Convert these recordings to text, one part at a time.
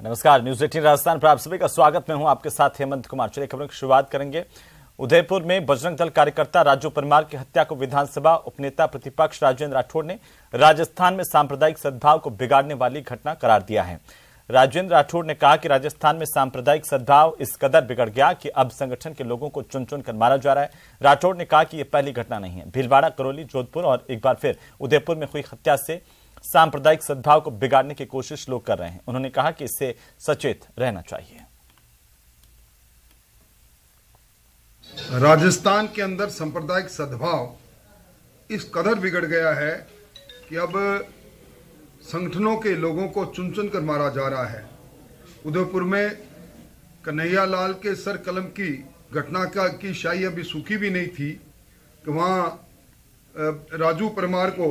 नमस्कार, न्यूज 18 राजस्थान पर आप सभी का स्वागत। मैं हूं आपके साथ हेमंत कुमार। चलिए खबरों की शुरुआत करेंगे। उदयपुर में बजरंग दल कार्यकर्ता राजू परमार की हत्या को विधानसभा उपनेता प्रतिपक्ष राजेंद्र राठौड़ ने राजस्थान में सांप्रदायिक सद्भाव को बिगाड़ने वाली घटना करार दिया है। राजेंद्र राठौड़ ने कहा कि राजस्थान में सांप्रदायिक सद्भाव इस कदर बिगड़ गया कि अब संगठन के लोगों को चुन चुन कर मारा जा रहा है। राठौड़ ने कहा कि यह पहली घटना नहीं है। भीलवाड़ा, करौली, जोधपुर और एक बार फिर उदयपुर में हुई हत्या से सांप्रदायिक सद्भाव को बिगाड़ने की कोशिश लोग कर रहे हैं। उन्होंने कहा कि इससे सचेत रहना चाहिए। राजस्थान के अंदर सांप्रदायिक सद्भाव इस कदर बिगड़ गया है कि अब संगठनों के लोगों को चुन चुन कर मारा जा रहा है। उदयपुर में कन्हैया लाल के सर कलम की घटना की शाही अभी सूखी भी नहीं थी कि वहाँ राजू परमार को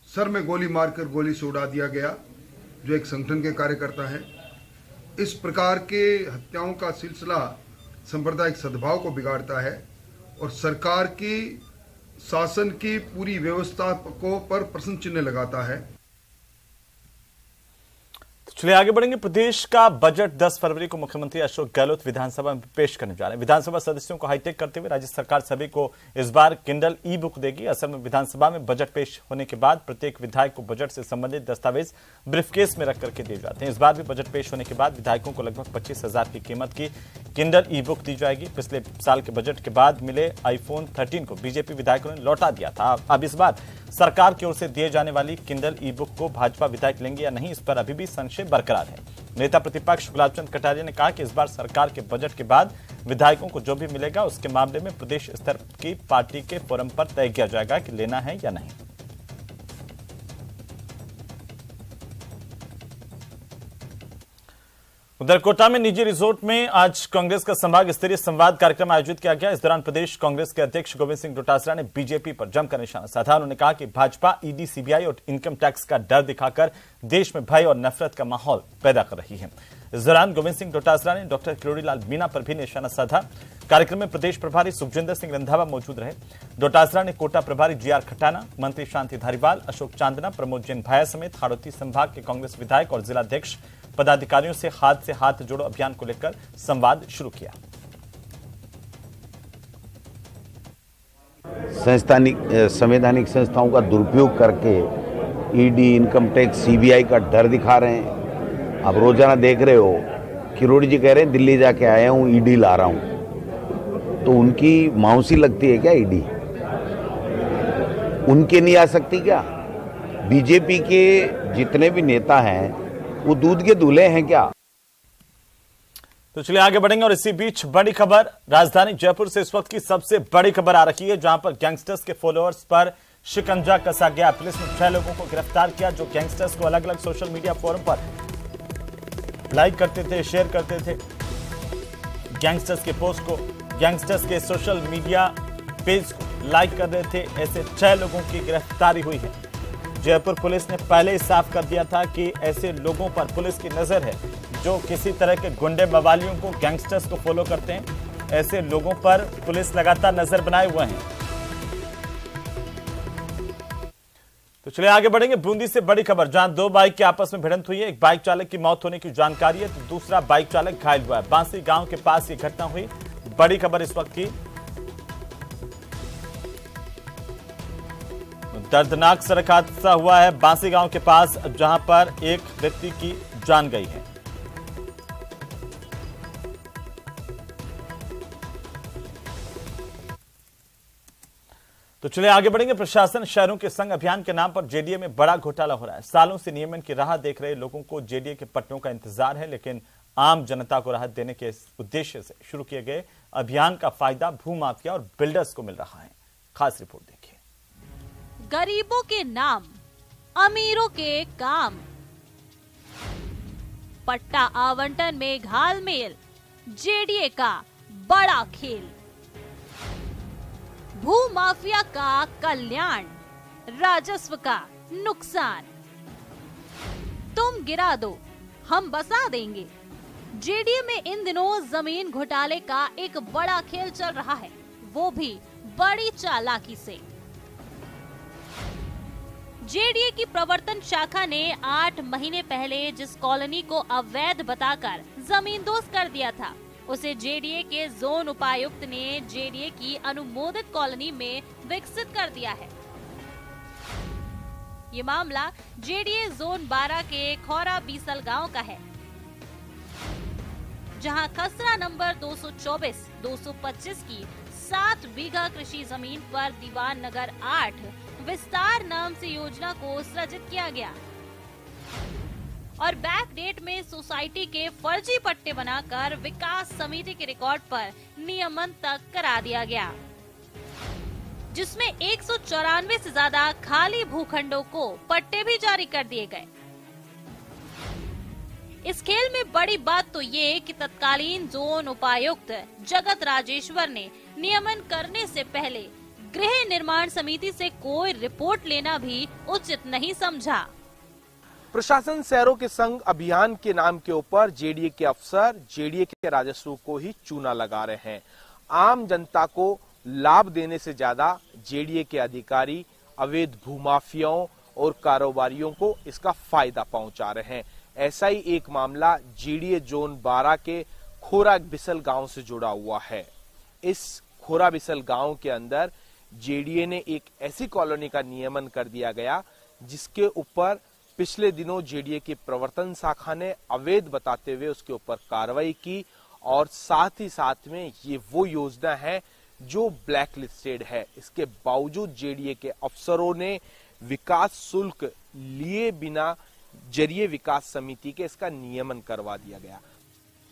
सर में गोली मारकर गोली से उड़ा दिया गया, जो एक संगठन के कार्यकर्ता है। इस प्रकार के हत्याओं का सिलसिला सांप्रदायिक सद्भाव को बिगाड़ता है और सरकार की शासन की पूरी व्यवस्था को पर प्रश्न चिन्ह लगाता है। चलिए आगे बढ़ेंगे। प्रदेश का बजट 10 फरवरी को मुख्यमंत्री अशोक गहलोत विधानसभा में पेश करने जा रहे हैं। विधानसभा सदस्यों को हाईटेक करते हुए राज्य सरकार सभी को इस बार किंडल ई बुक देगी। असल में विधानसभा में बजट पेश होने के बाद प्रत्येक विधायक को बजट से संबंधित दस्तावेज ब्रीफकेस में रख करके दिए जाते हैं। इस बार भी बजट पेश होने के बाद विधायकों को लगभग 25,000 की कीमत की किंडल ई बुक दी जाएगी। पिछले साल के बजट के बाद मिले iPhone 13 को बीजेपी विधायकों ने लौटा दिया था। अब इस बार सरकार की ओर से दिए जाने वाली किंडल ई बुक को भाजपा विधायक लेंगे या नहीं, इस पर अभी भी संशय बरकरार है। नेता प्रतिपक्ष गुलाबचंद कटारिया ने कहा कि इस बार सरकार के बजट के बाद विधायकों को जो भी मिलेगा उसके मामले में प्रदेश स्तर की पार्टी के फोरम पर तय किया जाएगा कि लेना है या नहीं। उधर कोटा में निजी रिजोर्ट में आज कांग्रेस का संभाग स्तरीय संवाद कार्यक्रम आयोजित किया गया। इस दौरान प्रदेश कांग्रेस के अध्यक्ष गोविंद सिंह डोटासरा ने बीजेपी पर जमकर निशाना साधा। उन्होंने कहा कि भाजपा ईडी, सीबीआई और इनकम टैक्स का डर दिखाकर देश में भय और नफरत का माहौल पैदा कर रही है। इस दौरान गोविंद सिंह डोटासरा ने डॉक्टर किरोड़ीलाल मीणा पर भी निशाना साधा। कार्यक्रम में प्रदेश प्रभारी सुखजिंदर सिंह रंधावा मौजूद रहे। डोटासरा ने कोटा प्रभारी जीआर खटाना, मंत्री शांति धारीवाल, अशोक चांदना, प्रमोद जैन भाया समेत हाड़ौती संभाग के कांग्रेस विधायक और जिलाध्यक्ष पदाधिकारियों से हाथ जोड़ो अभियान को लेकर संवाद शुरू किया। संवैधानिक संस्थाओं का दुरुपयोग करके ईडी, इनकम टैक्स, सीबीआई का डर दिखा रहे हैं। आप रोजाना देख रहे हो किरोड़ी जी कह रहे हैं दिल्ली जाके आया हूं, ईडी ला रहा हूं। तो उनकी मौसी लगती है क्या ईडी? उनके नहीं आ सकती क्या? बीजेपी के जितने भी नेता हैं वो दूध के दूल्हे हैं क्या? तो चलिए आगे बढ़ेंगे। और इसी बीच बड़ी खबर राजधानी जयपुर से इस वक्त की सबसे बड़ी खबर आ रही है, जहां पर गैंगस्टर्स के फॉलोअर्स पर शिकंजा कसा गया। पुलिस ने 6 लोगों को गिरफ्तार किया जो गैंगस्टर्स को अलग अलग सोशल मीडिया फोरम पर लाइक करते थे, शेयर करते थे। गैंगस्टर्स के पोस्ट को, गैंगस्टर्स के सोशल मीडिया पेज को लाइक कर रहे थे। ऐसे 6 लोगों की गिरफ्तारी हुई है। जयपुर पुलिस ने पहले ही साफ कर दिया था कि ऐसे लोगों पर पुलिस की नजर है जो किसी तरह के गुंडे बवालियों को, गैंगस्टर्स को फॉलो करते हैं। ऐसे लोगों पर पुलिस लगातार नजर बनाए हुए हैं। तो चलिए आगे बढ़ेंगे। बूंदी से बड़ी खबर, जहां 2 बाइक की आपस में भिड़ंत हुई है। एक बाइक चालक की मौत होने की जानकारी है तो दूसरा बाइक चालक घायल हुआ है। बांसी गांव के पास ये घटना हुई। बड़ी खबर इस वक्त की। दर्दनाक सड़क हादसा हुआ है बांसी गांव के पास, जहां पर एक व्यक्ति की जान गई है। तो चलिए आगे बढ़ेंगे। प्रशासन शहरों के संग अभियान के नाम पर जेडीए में बड़ा घोटाला हो रहा है। सालों से नियमन की राह देख रहे लोगों को जेडीए के पट्टों का इंतजार है, लेकिन आम जनता को राहत देने के उद्देश्य से शुरू किए गए अभियान का फायदा भूमाफिया और बिल्डर्स को मिल रहा है। खास रिपोर्ट देखिए। गरीबों के नाम, अमीरों के काम, पट्टा आवंटन में घालमेल, जेडीए का बड़ा खेल, भूमाफिया का कल्याण, राजस्व का नुकसान। तुम गिरा दो, हम बसा देंगे। जेडीए में इन दिनों जमीन घोटाले का एक बड़ा खेल चल रहा है, वो भी बड़ी चालाकी से। जेडीए की प्रवर्तन शाखा ने 8 महीने पहले जिस कॉलोनी को अवैध बताकर जमींदोज कर दिया था, उसे जेडीए के जोन उपायुक्त ने जेडीए की अनुमोदित कॉलोनी में विकसित कर दिया है। ये मामला जेडीए जोन 12 के खोरा बीसल गांव का है, जहां खसरा नंबर 224-225 की 7 बीघा कृषि जमीन पर दीवान नगर 8 विस्तार नाम से योजना को सृजित किया गया और बैक डेट में सोसाइटी के फर्जी पट्टे बनाकर विकास समिति के रिकॉर्ड पर नियमन तक करा दिया गया, जिसमें 194 से ज्यादा खाली भूखंडों को पट्टे भी जारी कर दिए गए। इस खेल में बड़ी बात तो ये कि तत्कालीन जोन उपायुक्त जगत राजेश्वर ने नियमन करने से पहले गृह निर्माण समिति से कोई रिपोर्ट लेना भी उचित नहीं समझा। प्रशासन शहरों के संग अभियान के नाम के ऊपर जेडीए के अफसर जेडीए के राजस्व को ही चूना लगा रहे हैं। आम जनता को लाभ देने से ज्यादा जेडीए के अधिकारी अवैध भूमाफियाओं और कारोबारियों को इसका फायदा पहुंचा रहे हैं। ऐसा ही एक मामला जेडीए जोन 12 के खोरा बिसल गांव से जुड़ा हुआ है। इस खोरा बिसल गांव के अंदर जेडीए ने एक ऐसी कॉलोनी का नियमन कर दिया गया जिसके ऊपर पिछले दिनों जेडीए की प्रवर्तन शाखा ने अवैध बताते हुए उसके ऊपर कार्रवाई की और साथ ही साथ में ये वो योजना है जो ब्लैक लिस्टेड है। इसके बावजूद जेडीए के अफसरों ने विकास शुल्क लिए बिना जरिए विकास समिति के इसका नियमन करवा दिया गया।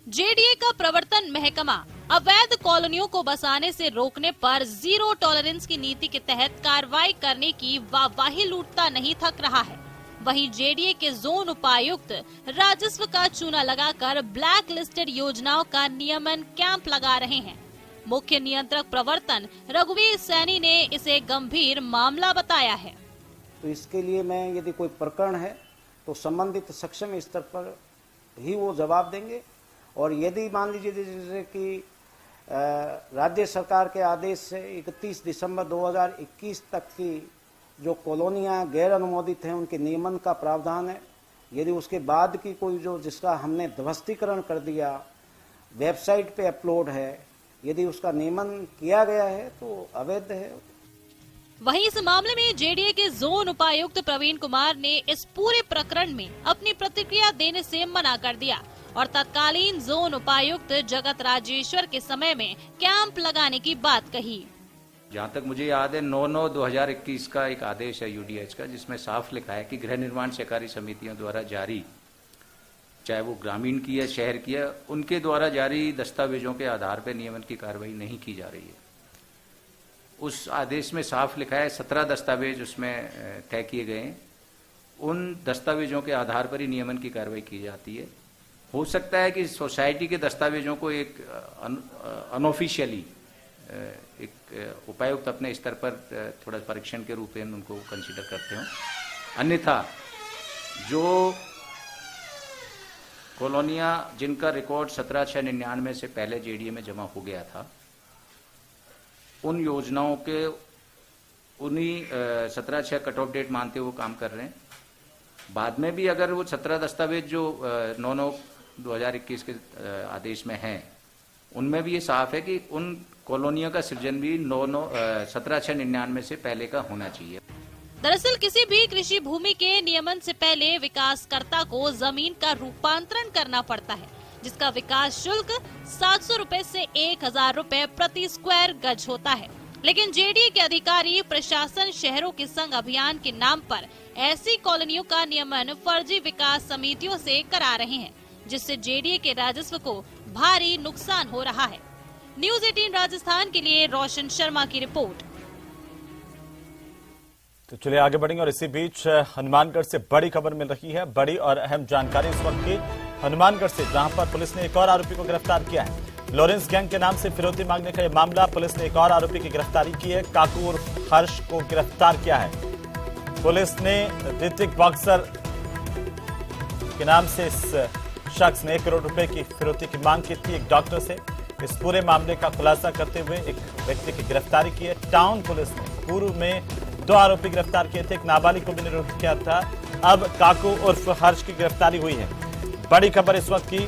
जेडीए का प्रवर्तन महकमा अवैध कॉलोनियों को बसाने से रोकने पर जीरो टॉलरेंस की नीति के तहत कार्रवाई करने की वाहवाही लूटता नहीं थक रहा है। वहीं जेडीए के जोन उपायुक्त राजस्व का चूना लगाकर ब्लैक लिस्टेड योजनाओं का नियमन कैंप लगा रहे हैं। मुख्य नियंत्रक प्रवर्तन रघुवीर सैनी ने इसे गंभीर मामला बताया है। तो इसके लिए मैं यदि कोई प्रकरण है तो संबंधित सक्षम स्तर पर ही वो जवाब देंगे और यदि मान लीजिए जैसे कि राज्य सरकार के आदेश से 31 दिसंबर 2021 तक की जो कॉलोनियां गैर अनुमोदित हैं उनके नियमन का प्रावधान है, यदि उसके बाद की कोई जो जिसका हमने ध्वस्तीकरण कर दिया वेबसाइट पे अपलोड है, यदि उसका नियमन किया गया है तो अवैध है। वहीं इस मामले में जेडीए के जोन उपायुक्त प्रवीण कुमार ने इस पूरे प्रकरण में अपनी प्रतिक्रिया देने से मना कर दिया और तत्कालीन जोन उपायुक्त जगत राजेश्वर के समय में कैंप लगाने की बात कही। जहाँ तक मुझे याद है 9/9/2021 का एक आदेश है यूडीएच का, जिसमें साफ लिखा है कि गृह निर्माण सहकारी समितियों द्वारा जारी, चाहे वो ग्रामीण की है शहर की है, उनके द्वारा जारी दस्तावेजों के आधार पर नियमन की कार्रवाई नहीं की जा रही है। उस आदेश में साफ लिखा है 17 दस्तावेज उसमें तय किए गए हैं, उन दस्तावेजों के आधार पर ही नियमन की कार्रवाई की जाती है। हो सकता है कि सोसाइटी के दस्तावेजों को एक अनऑफिशियली एक उपायुक्त अपने स्तर पर थोड़ा परीक्षण के रूप में उनको कंसीडर करते हो, अन्यथा जो कॉलोनियां जिनका रिकॉर्ड 17/6/99 से पहले जेडीए में जमा हो गया था, उन योजनाओं के उन्हीं 17/6 कट ऑफ डेट मानते हुए काम कर रहे हैं। बाद में भी अगर वो 17 दस्तावेज जो 9/9/2021 के आदेश में हैं, उनमें भी ये साफ है कि उन कॉलोनियों का सृजन भी 17/6/99 से पहले का होना चाहिए। दरअसल किसी भी कृषि भूमि के नियमन से पहले विकासकर्ता को जमीन का रूपांतरण करना पड़ता है, जिसका विकास शुल्क 700 रुपए से 1000 रुपए प्रति स्क्वायर गज होता है। लेकिन जेडीए के अधिकारी प्रशासन शहरों के संग अभियान के नाम पर ऐसी कॉलोनियों का नियमन फर्जी विकास समितियों से करा रहे हैं, जिससे जेडीए के राजस्व को भारी नुकसान हो रहा है। न्यूज़ 18 राजस्थान के लिए रोशन शर्मा की रिपोर्ट। तो चलिए आगे बढ़ेंगे और इसी बीच हनुमानगढ़ से बड़ी खबर मिल रही है। बड़ी और अहम जानकारी इस वक्त की हनुमानगढ़ से, जहां पर पुलिस ने एक और आरोपी को गिरफ्तार किया है। लॉरेंस गैंग के नाम से फिरौती मांगने का यह मामला, पुलिस ने एक और आरोपी की गिरफ्तारी की है। काकू उर्फ हर्ष को गिरफ्तार किया है। पुलिस ने ऋतिक बॉक्सर के नाम से इस शख्स ने 1 करोड़ रुपए की फिरौती की मांग की थी एक डॉक्टर से। इस पूरे मामले का खुलासा करते हुए एक व्यक्ति की गिरफ्तारी की है। टाउन पुलिस ने पूर्व में 2 आरोपी गिरफ्तार किए थे। एक नाबालिग को भी निरोधित किया था। अब काकू उर्फ हर्ष की गिरफ्तारी हुई है। बड़ी खबर इस वक्त की।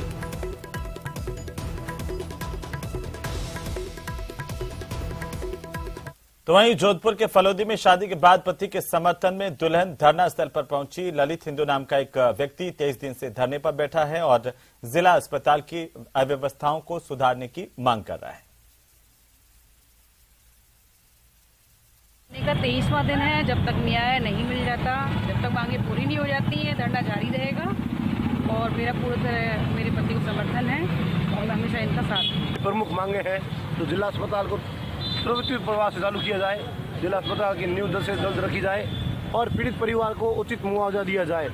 तो वहीं जोधपुर के फलोदी में शादी के बाद पति के समर्थन में दुल्हन धरना स्थल पर पहुंची। ललित हिंदू नाम का एक व्यक्ति 23 दिन से धरने पर बैठा है और जिला अस्पताल की अव्यवस्थाओं को सुधारने की मांग कर रहा है। का 23वां दिन है। जब तक न्याय नहीं मिल जाता, जब तक मांगे पूरी नहीं हो जाती है, धरना जारी रहेगा। और मेरा पूरी तरह मेरे पति को समर्थन है और मैं हमेशा इनका साथ दूंगी। प्रमुख मांगे हैं तो जिला अस्पताल को प्रवृत्ति प्रवाह से चालू किया जाए, जिला अस्पताल की नींव जल्द से जल्द रखी जाए और पीड़ित परिवार को उचित मुआवजा दिया जाए।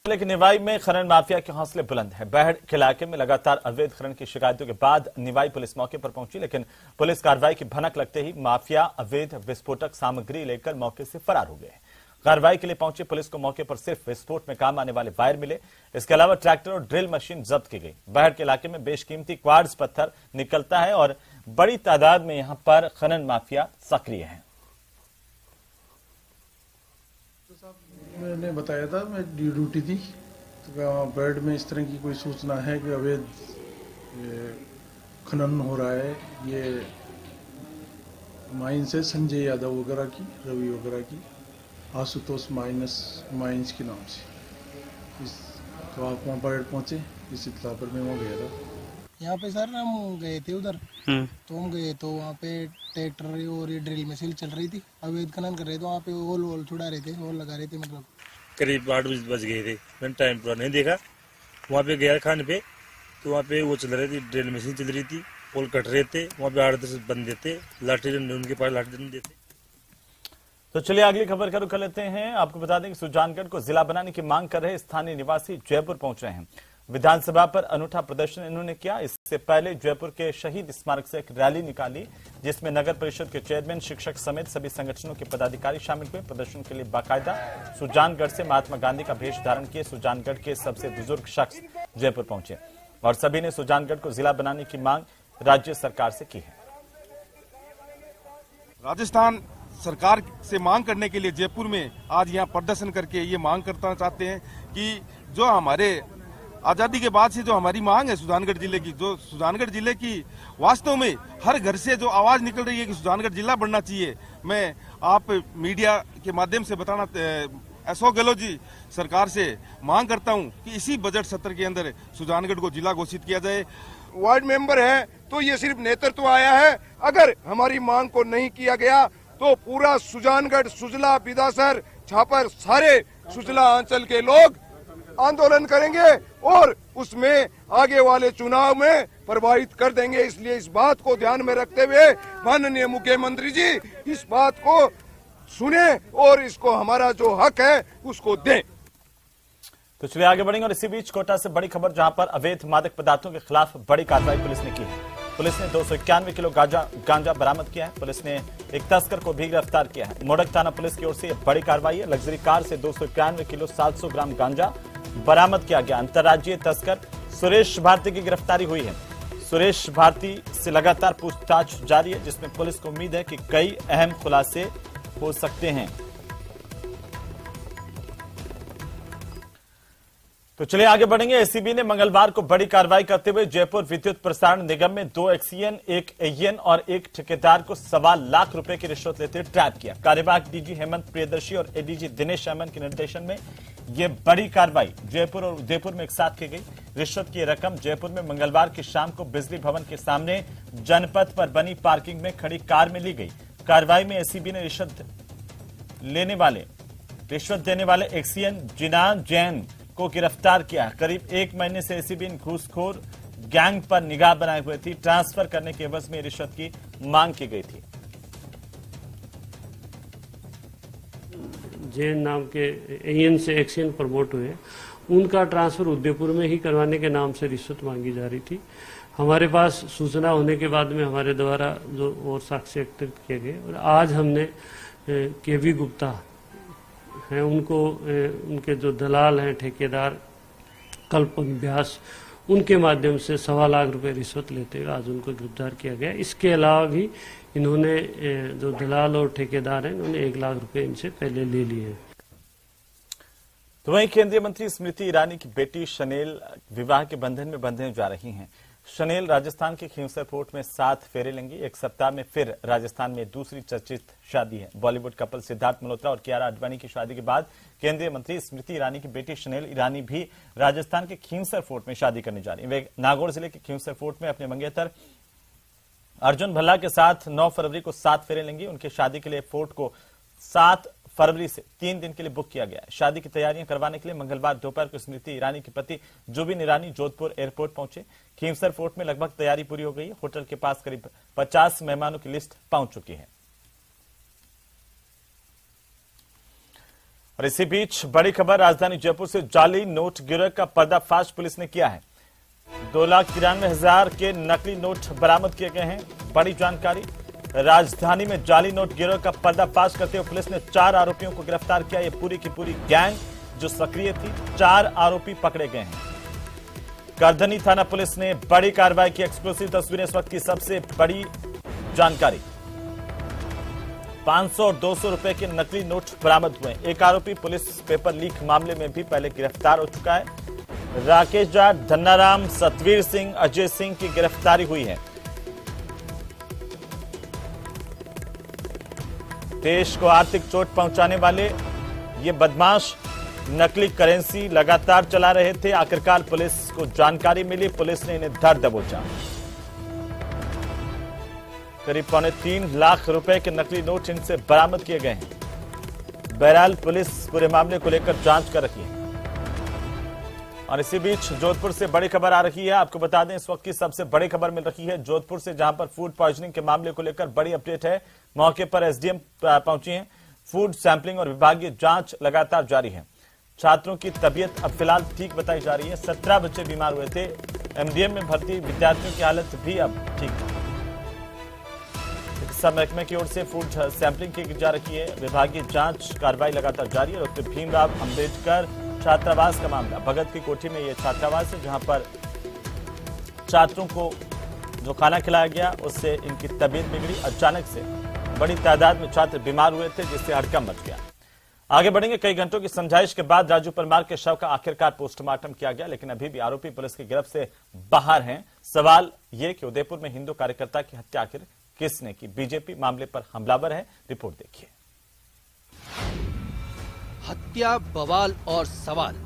लेकिन निवाई में खनन माफिया के हौसले बुलंद है। बहड़ के इलाके में लगातार अवैध खनन की शिकायतों के बाद निवाई पुलिस मौके पर पहुंची, लेकिन पुलिस कार्रवाई की भनक लगते ही माफिया अवैध विस्फोटक सामग्री लेकर मौके से फरार हो गए। कार्रवाई के लिए पहुंची पुलिस को मौके पर सिर्फ विस्फोट में काम आने वाले वायर मिले। इसके अलावा ट्रैक्टर और ड्रिल मशीन जब्त की गई। बहड़ के इलाके में बेशकीमती क्वार्ट्ज पत्थर निकलता है और बड़ी तादाद में यहां पर खनन माफिया सक्रिय है। मैंने बताया था, मैं ड्यूटी थी तो बहड़ में इस तरह की कोई सूचना है कि अवैध खनन हो रहा है। ये माइन से संजय यादव वगैरह की, रवि वगैरह की, आशुतोष माइंस के नाम से। तो आप वहाँ बहड़ पहुंचे, इस इत्तला पर मैं वहाँ गया था। यहाँ पे सर हम गए थे उधर, तो हम गए तो वहाँ पे ट्रैक्टर और ये ड्रिल मशीन चल रही थी, अवैध खनन कर रहे थे। वहाँ पे होल छुड़ा रहे थे, होल लगा रहे थे। मतलब करीब 8 बज गए थे। मैंने टाइम पूरा नहीं देखा। वहाँ पे गया खाने पे, तो वहाँ पे वो चल रही थी, ड्रिल मशीन चल रही थी, होल कट रहे थे। वहाँ पे 8-10 बंदे थे, लाठी डंडे उनके पास लाठी डंडे थे। तो चलिए अगली खबर का रुख कर लेते हैं। आपको बता दें कि सुजानगढ़ को जिला बनाने की मांग कर रहे स्थानीय निवासी जयपुर पहुंच रहे हैं। विधानसभा पर अनूठा प्रदर्शन इन्होंने किया। इससे पहले जयपुर के शहीद स्मारक से एक रैली निकाली, जिसमें नगर परिषद के चेयरमैन, शिक्षक समेत सभी संगठनों के पदाधिकारी शामिल हुए। प्रदर्शन के लिए बाकायदा सुजानगढ़ से महात्मा गांधी का भेष धारण किए सुजानगढ़ के सबसे बुजुर्ग शख्स जयपुर पहुंचे और सभी ने सुजानगढ़ को जिला बनाने की मांग राज्य सरकार से की है। राजस्थान सरकार से मांग करने के लिए जयपुर में आज यहाँ प्रदर्शन करके ये मांग करना चाहते हैं कि जो हमारे आजादी के बाद से जो हमारी मांग है सुजानगढ़ जिले की, जो सुजानगढ़ जिले की वास्तव में हर घर से जो आवाज निकल रही है कि सुजानगढ़ जिला बनना चाहिए। मैं आप मीडिया के माध्यम से बताना अशोक गहलोत जी सरकार से मांग करता हूं कि इसी बजट सत्र के अंदर सुजानगढ़ को जिला घोषित किया जाए। वार्ड मेंबर है तो ये सिर्फ नेतृत्व आया है। अगर हमारी मांग को नहीं किया गया तो पूरा सुजानगढ़, सुजला, बिदासर, छापर, सारे सुजला अंचल के लोग आंदोलन करेंगे और उसमें आगे वाले चुनाव में प्रभावित कर देंगे। इसलिए इस बात को ध्यान में रखते हुए माननीय मुख्यमंत्री जी इस बात को सुने और इसको हमारा जो हक है उसको दें। तो चलिए आगे बढ़ेंगे और इसी बीच कोटा से बड़ी खबर, जहां पर अवैध मादक पदार्थों के खिलाफ बड़ी कार्रवाई पुलिस ने की है। पुलिस ने 291 किलो गांजा बरामद किया है। पुलिस ने एक तस्कर को भी गिरफ्तार किया है। मोडक थाना पुलिस की ओर से बड़ी कार्रवाई है। लग्जरी कार से 291 किलो 700 ग्राम गांजा बरामद किया गया। अंतर्राज्यीय तस्कर सुरेश भारती की गिरफ्तारी हुई है। सुरेश भारती से लगातार पूछताछ जारी है, जिसमें पुलिस को उम्मीद है कि कई अहम खुलासे हो सकते हैं। तो चलिए आगे बढ़ेंगे। एसीबी ने मंगलवार को बड़ी कार्रवाई करते हुए जयपुर विद्युत प्रसारण निगम में 2 एक्सीएन, 1 एएन और 1 ठेकेदार को 1.25 लाख रुपए की रिश्वत लेते ट्रैप किया। कार्यवाहक डीजी हेमंत प्रियदर्शी और एडीजी दिनेश अमन के निर्देशन में यह बड़ी कार्रवाई जयपुर और उदयपुर में एक साथ की गई। रिश्वत की रकम जयपुर में मंगलवार की शाम को बिजली भवन के सामने जनपथ पर बनी पार्किंग में खड़ी कार में ली गई। कार्रवाई में एसीबी ने रिश्वत देने वाले एक्सीएन जिनान जैन को गिरफ्तार किया। करीब 1 महीने से एसीबी घूसखोर गैंग पर निगाह बनाए हुए थी। ट्रांसफर करने के एवज में रिश्वत की मांग की गई थी। जैन नाम के एएन से एक्सीएन प्रमोट हुए, उनका ट्रांसफर उदयपुर में ही करवाने के नाम से रिश्वत मांगी जा रही थी। हमारे पास सूचना होने के बाद में हमारे द्वारा जो और साक्ष्य एकत्रित किए गए और आज हमने केवी गुप्ता हैं, उनको उनके जो दलाल हैं, ठेकेदार कल्पन व्यास, उनके माध्यम से 1.25 लाख रुपए रिश्वत लेते हुए आज उनको गिरफ्तार किया गया। इसके अलावा भी इन्होंने जो दलाल और ठेकेदार हैं इन्होंने 1 लाख रुपए इनसे पहले ले लिए हैं। तो वहीं केंद्रीय मंत्री स्मृति ईरानी की बेटी शनेल विवाह के बंधन में बंधने जा रही हैं। शनेल राजस्थान के खींवसर फोर्ट में 7 फेरे लेंगी। एक सप्ताह में फिर राजस्थान में दूसरी चर्चित शादी है। बॉलीवुड कपल सिद्धार्थ मल्होत्रा और कियारा आडवाणी की शादी के बाद केंद्रीय मंत्री स्मृति ईरानी की बेटी शनेल ईरानी भी राजस्थान के खींवसर फोर्ट में शादी करने जा रही है। वे नागौर जिले के खींवसर फोर्ट में अपने मंगेतर अर्जुन भल्ला के साथ 9 फरवरी को 7 फेरे लेंगी। उनकी शादी के लिए फोर्ट को 7 फरवरी से 3 दिन के लिए बुक किया गया है। शादी की तैयारियां करवाने के लिए मंगलवार दोपहर को स्मृति ईरानी के पति जुबिन ईरानी जोधपुर एयरपोर्ट पहुंचे। खींवसर फोर्ट में लगभग तैयारी पूरी हो गई है। होटल के पास करीब 50 मेहमानों की लिस्ट पहुंच चुकी है। और इसी बीच बड़ी खबर राजधानी जयपुर से जाली नोट गिरोह का पर्दाफाश पुलिस ने किया है। 2,93,000 के नकली नोट बरामद किए गए हैं। बड़ी जानकारी, राजधानी में जाली नोट गिरोह का पर्दाफाश करते हुए पुलिस ने 4 आरोपियों को गिरफ्तार किया। ये पूरी की पूरी गैंग जो सक्रिय थी, 4 आरोपी पकड़े गए हैं। करधनी थाना पुलिस ने बड़ी कार्रवाई की। एक्सक्लूसिव तस्वीरें इस वक्त की सबसे बड़ी जानकारी। 500 और 200 रुपए के नकली नोट बरामद हुए। एक आरोपी पुलिस पेपर लीक मामले में भी पहले गिरफ्तार हो चुका है। राकेश जाट, धन्नाराम, सतवीर सिंह, अजय सिंह की गिरफ्तारी हुई है। देश को आर्थिक चोट पहुंचाने वाले ये बदमाश नकली करेंसी लगातार चला रहे थे। आखिरकार पुलिस को जानकारी मिली, पुलिस ने इन्हें धर दबोचा। करीब 3.25 लाख रुपए के नकली नोट इनसे बरामद किए गए हैं। बहरहाल पुलिस पूरे मामले को लेकर जांच कर रही है। और इसी बीच जोधपुर से बड़ी खबर आ रही है। आपको बता दें इस वक्त की सबसे बड़ी खबर मिल रही है जोधपुर से, जहां पर फूड पॉइजनिंग के मामले को लेकर बड़ी अपडेट है। मौके पर एसडीएम पहुंची हैं। फूड सैंपलिंग और विभागीय जांच लगातार जारी है। छात्रों की तबीयत अब फिलहाल ठीक बताई जा रही है। 17 बच्चे बीमार हुए थे। एमडीएम में भर्ती विद्यार्थियों की हालत भी अब ठीक है। चिकित्सा महकमे की ओर से फूड सैंपलिंग की जा रही है। विभागीय जांच कार्रवाई लगातार जारी है। डॉक्टर भीमराव अंबेडकर छात्रावास का मामला, भगत की कोठी में यह छात्रावास है, जहां पर छात्रों को जो खाना खिलाया गया उससे इनकी तबीयत बिगड़ी। अचानक से बड़ी तादाद में छात्र बीमार हुए थे, जिससे हड़कंप मच गया। आगे बढ़ेंगे। कई घंटों की समझाइश के बाद राजू परमार के शव का आखिरकार पोस्टमार्टम किया गया, लेकिन अभी भी आरोपी पुलिस की गिरफ्त से बाहर हैं। सवाल यह कि उदयपुर में हिंदू कार्यकर्ता की हत्या आखिर किसने की? बीजेपी मामले पर हमलावर है। रिपोर्ट देखिए। हत्या, बवाल और सवाल।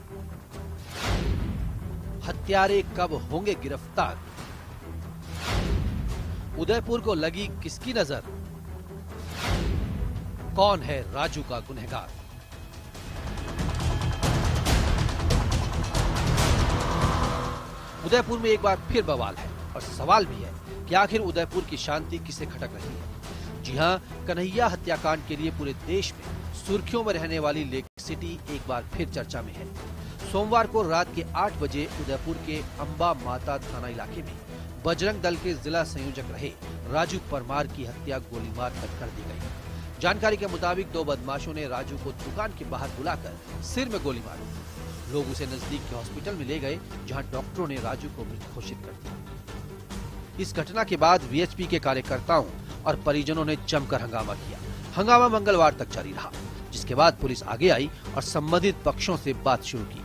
हत्यारे कब होंगे गिरफ्तार? उदयपुर को लगी किसकी नजर? कौन है राजू का गुनहगार? उदयपुर में एक बार फिर बवाल है और सवाल भी है कि आखिर उदयपुर की शांति किसे खटक रही है। जी हां, कन्हैया हत्याकांड के लिए पूरे देश में सुर्खियों में रहने वाली लेक सिटी एक बार फिर चर्चा में है। सोमवार को रात के 8 बजे उदयपुर के अंबा माता थाना इलाके में बजरंग दल के जिला संयोजक रहे राजू परमार की हत्या गोली मारकर कर दी गई। जानकारी के मुताबिक 2 बदमाशों ने राजू को दुकान के बाहर बुलाकर सिर में गोली मारी। लोग उसे नजदीक के हॉस्पिटल में ले गए, जहां डॉक्टरों ने राजू को मृत घोषित कर दिया। इस घटना के बाद वीएचपी के कार्यकर्ताओं और परिजनों ने जमकर हंगामा किया। हंगामा मंगलवार तक जारी रहा, जिसके बाद पुलिस आगे आई और संबंधित पक्षों से बात शुरू की।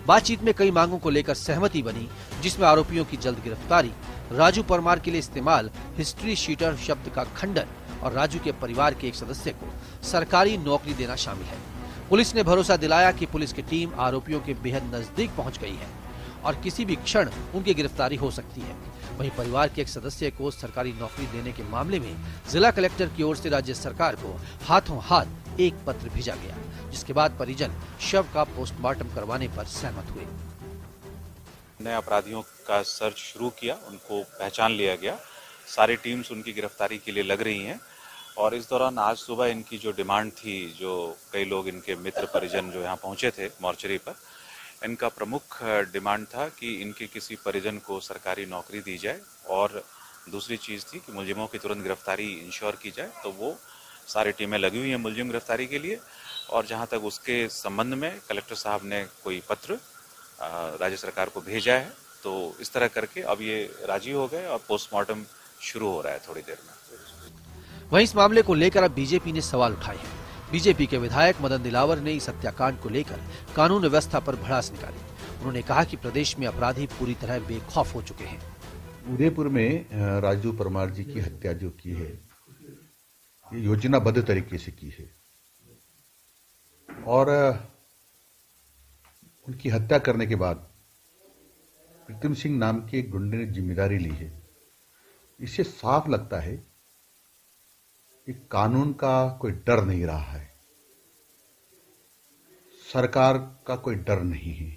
बातचीत में कई मांगों को लेकर सहमति बनी, जिसमें आरोपियों की जल्द गिरफ्तारी, राजू परमार के लिए इस्तेमाल हिस्ट्री शीटर शब्द का खंडन और राजू के परिवार के एक सदस्य को सरकारी नौकरी देना शामिल है। पुलिस ने भरोसा दिलाया कि पुलिस की टीम आरोपियों के बेहद नजदीक पहुंच गई है और किसी भी क्षण उनकी गिरफ्तारी हो सकती है। वहीं परिवार के एक सदस्य को सरकारी नौकरी देने के मामले में जिला कलेक्टर की ओर से राज्य सरकार को हाथों हाथ एक पत्र भेजा गया, जिसके बाद परिजन शव का पोस्टमार्टम करवाने पर सहमत हुए। नए अपराधियों का सर्च शुरू किया, उनको पहचान लिया गया। सारी टीम्स उनकी गिरफ्तारी के लिए लग रही हैं और इस दौरान आज सुबह इनकी जो डिमांड थी, जो कई लोग इनके मित्र परिजन जो यहाँ पहुंचे थे मॉर्चरी पर, इनका प्रमुख डिमांड था कि इनके किसी परिजन को सरकारी नौकरी दी जाए और दूसरी चीज़ थी कि मुलजिमों की तुरंत गिरफ्तारी इंश्योर की जाए। तो वो सारी टीमें लगी हुई हैं मुलजिम गिरफ्तारी के लिए और जहाँ तक उसके संबंध में कलेक्टर साहब ने कोई पत्र राज्य सरकार को भेजा है। तो इस तरह करके अब ये राजी हो गए और पोस्टमार्टम शुरू हो रहा है थोड़ी देर में। वहीं इस मामले को लेकर अब बीजेपी ने सवाल उठाए हैं। बीजेपी के विधायक मदन दिलावर ने इस हत्याकांड को लेकर कानून व्यवस्था पर भड़ास निकाली। उन्होंने कहा कि प्रदेश में अपराधी पूरी तरह बेखौफ हो चुके हैं। उदयपुर में राजू परमार जी की हत्या जो की है, ये योजनाबद्ध तरीके से की है और उनकी हत्या करने के बाद प्रीतम सिंह नाम के एक गुंडे ने जिम्मेदारी ली है। इससे साफ लगता है कि कानून का कोई डर नहीं रहा है, सरकार का कोई डर नहीं है,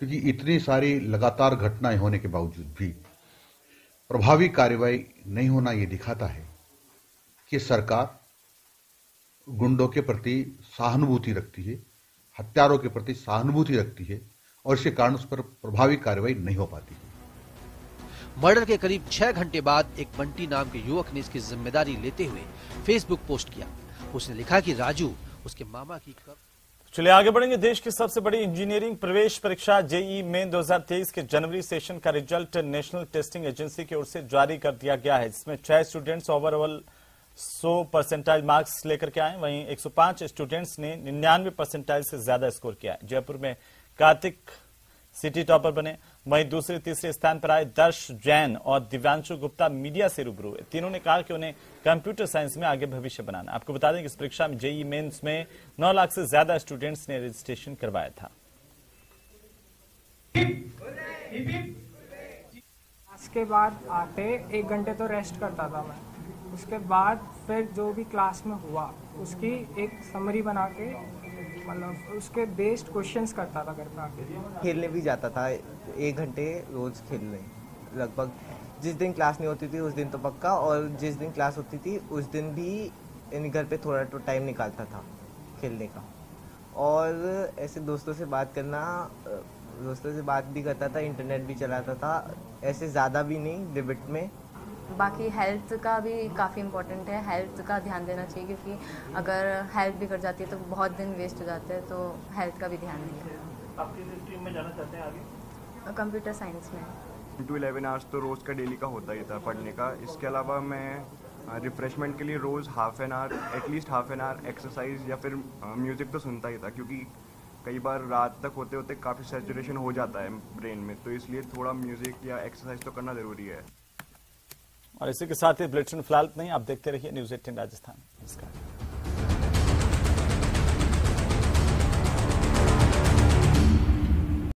क्योंकि इतनी सारी लगातार घटनाएं होने के बावजूद भी प्रभावी कार्रवाई नहीं होना ये दिखाता है कि सरकार गुंडों के प्रति सहानुभूति रखती है, हत्यारों के प्रति सहानुभूति रखती है और इसके कारण उस पर प्रभावी कार्रवाई नहीं हो पाती है। मर्डर के करीब 6 घंटे बाद एक बंटी नाम के युवक ने इसकी जिम्मेदारी लेते हुए फेसबुक पोस्ट किया। उसने लिखा कि राजू उसके मामा की चलिए आगे बढ़ेंगे। देश की सबसे बड़ी इंजीनियरिंग प्रवेश परीक्षा जेईई मेन 2023 के जनवरी सेशन का रिजल्ट नेशनल टेस्टिंग एजेंसी की ओर से जारी कर दिया गया है, जिसमें 6 स्टूडेंट्स ओवरऑल 100 परसेंटाइल मार्क्स लेकर के आए। वहीं 105 स्टूडेंट्स ने 99 परसेंटाइल से ज्यादा स्कोर किया है। जयपुर में कार्तिक सिटी टॉपर बने। वहीं दूसरे तीसरे स्थान पर आए दर्श जैन और दिव्यांशु गुप्ता मीडिया से रूबरू हुए। तीनों ने कहा कि उन्हें कंप्यूटर साइंस में आगे भविष्य बनाना। आपको बता दें कि इस परीक्षा में जेईई मेंस में 9 लाख से ज्यादा स्टूडेंट्स ने रजिस्ट्रेशन करवाया था। उसके बाद आते 1 घंटे तो रेस्ट करता था मैं, उसके बाद फिर जो भी क्लास में हुआ उसकी एक समरी बना के मतलब उसके बेस्ड क्वेश्चंस करता था घर पे आके। खेलने भी जाता था 1 घंटे रोज खेलने, लगभग जिस दिन क्लास नहीं होती थी उस दिन तो पक्का, और जिस दिन क्लास होती थी उस दिन भी यानी घर पे थोड़ा तो टाइम निकालता था खेलने का। और ऐसे दोस्तों से बात करना, दोस्तों से बात भी करता था, इंटरनेट भी चलाता था, ऐसे ज़्यादा भी नहीं, लिमिट में। बाकी हेल्थ का भी काफ़ी इम्पोर्टेंट है, हेल्थ का ध्यान देना चाहिए क्योंकि अगर हेल्थ बिगड़ जाती है तो बहुत दिन वेस्ट हो जाते हैं, तो हेल्थ का भी ध्यान देंगे। आप किस स्ट्रीम में जाना चाहते हैं आगे? कंप्यूटर साइंस में। 11 आवर्स तो रोज़ का डेली का होता ही था पढ़ने का। इसके अलावा मैं रिफ्रेशमेंट के लिए रोज़ हाफ एन आवर एक्सरसाइज या फिर म्यूज़िक तो सुनता ही था, क्योंकि कई बार रात तक होते होते काफ़ी सैचुरेशन हो जाता है ब्रेन में, तो इसलिए थोड़ा म्यूज़िक या एक्सरसाइज तो करना ज़रूरी है। और इसी के साथ ही बुलेटिन फिलहाल नहीं, आप देखते रहिए न्यूज़ 18 राजस्थान। नमस्कार।